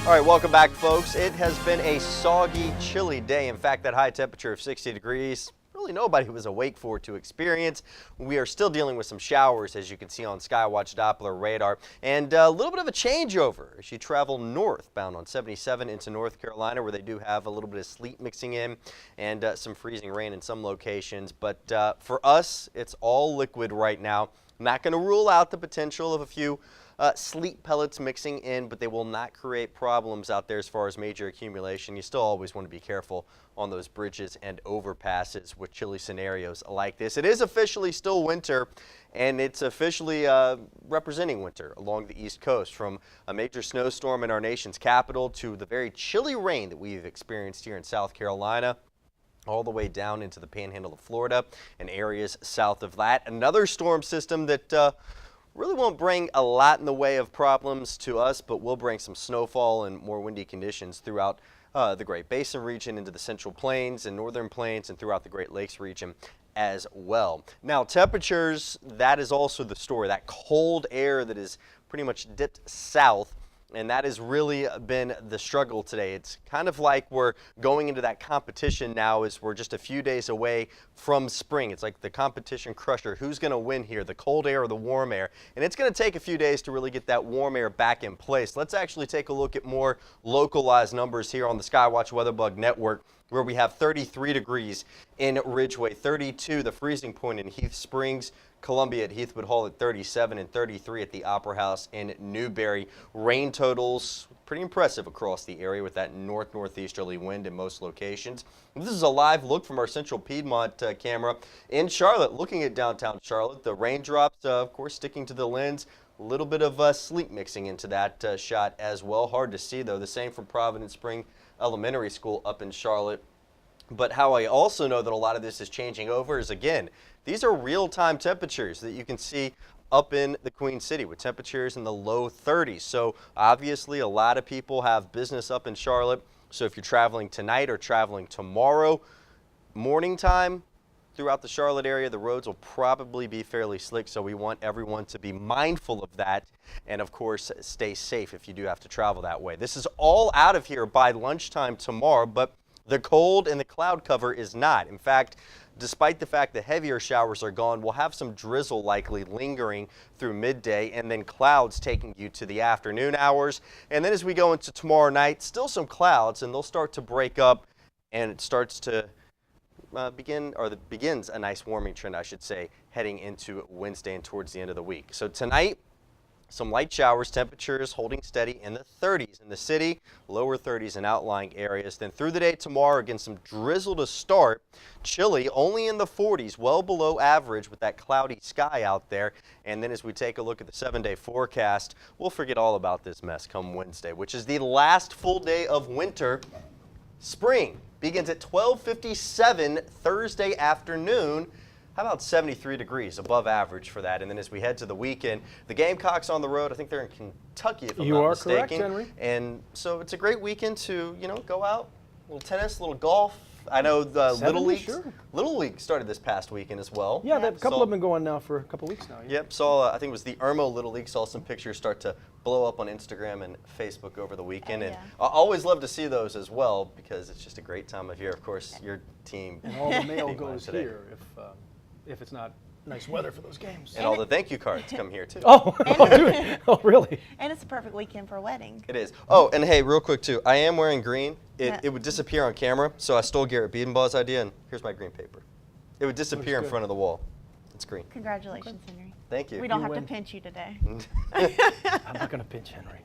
All right, welcome back, folks. It has been a soggy, chilly day. In fact, that high temperature of 60 degrees, really nobody was awake for to experience. We are still dealing with some showers, as you can see on SkyWatch Doppler radar, and a little bit of a changeover as you travel northbound on 77 into North Carolina, where they do have a little bit of sleet mixing in and some freezing rain in some locations. But for us, it's all liquid right now. I'm not going to rule out the potential of a few sleet pellets mixing in, but they will not create problems out there as far as major accumulation. You still always want to be careful on those bridges and overpasses with chilly scenarios like this. It is officially still winter, and it's officially representing winter along the East Coast, from a major snowstorm in our nation's capital to the very chilly rain that we've experienced here in South Carolina, all the way down into the panhandle of Florida and areas south of that. Another storm system that really won't bring a lot in the way of problems to us, but will bring some snowfall and more windy conditions throughout the Great Basin region, into the Central Plains and Northern Plains, and throughout the Great Lakes region as well. Now, temperatures, that is also the story. That cold air that is pretty much dipped south, and that has really been the struggle today. It's kind of like we're going into that competition now, as we're just a few days away from spring. It's like the competition crusher. Who's going to win here, the cold air or the warm air? And it's going to take a few days to really get that warm air back in place. Let's actually take a look at more localized numbers here on the SkyWatch WeatherBug Network, where we have 33 degrees in Ridgeway, 32 the freezing point in Heath Springs, Columbia at Heathwood Hall at 37, and 33 at the Opera House in Newberry. Rain totals pretty impressive across the area with that northeasterly wind in most locations. This is a live look from our Central Piedmont camera in Charlotte, looking at downtown Charlotte. The raindrops, of course, sticking to the lens. A little bit of sleet mixing into that shot as well. Hard to see, though. The same from Providence Spring Elementary School up in Charlotte. But how I also know that a lot of this is changing over is, again, these are real-time temperatures that you can see up in the Queen City with temperatures in the low 30s. So obviously a lot of people have business up in Charlotte. So if you're traveling tonight or traveling tomorrow, morning time throughout the Charlotte area, the roads will probably be fairly slick. So we want everyone to be mindful of that, and of course stay safe if you do have to travel that way. This is all out of here by lunchtime tomorrow, but the cold and the cloud cover is not. In fact, despite the fact that heavier showers are gone, we'll have some drizzle likely lingering through midday, and then clouds taking you to the afternoon hours. And then as we go into tomorrow night, still some clouds, and they'll start to break up, and it starts to begins a nice warming trend, I should say, heading into Wednesday and towards the end of the week. So tonight, some light showers, temperatures holding steady in the 30s in the city, lower 30s in outlying areas. Then through the day tomorrow, again, some drizzle to start. Chilly, only in the 40s, well below average with that cloudy sky out there. And then as we take a look at the 7-day forecast, we'll forget all about this mess come Wednesday, which is the last full day of winter. Spring begins at 12:57 Thursday afternoon. How about 73 degrees above average for that? And then as we head to the weekend, the Gamecocks on the road. I think they're in Kentucky, if I'm not mistaken. You are correct, Henry. And so it's a great weekend to, go out, a little tennis, a little golf. I know the Little League started this past weekend as well. Yeah, a couple have been going now for a couple weeks now. Yeah. Yep, saw, I think it was the Irmo Little League, saw some pictures start to blow up on Instagram and Facebook over the weekend. And I always love to see those as well, because it's just a great time of year. Of course, your team. And all the mail goes here if it's not nice weather for those games. And all the thank you cards come here too. Oh, dude. Oh, really? And it's a perfect weekend for a wedding. It is. Oh, and hey, real quick too, I am wearing green. It would disappear on camera, so I stole Garrett Biedenbaugh's idea, and here's my green paper. It would disappear in front of the wall. It's green. Congratulations, Henry. Thank you. We don't have to pinch you today. I'm not going to pinch Henry.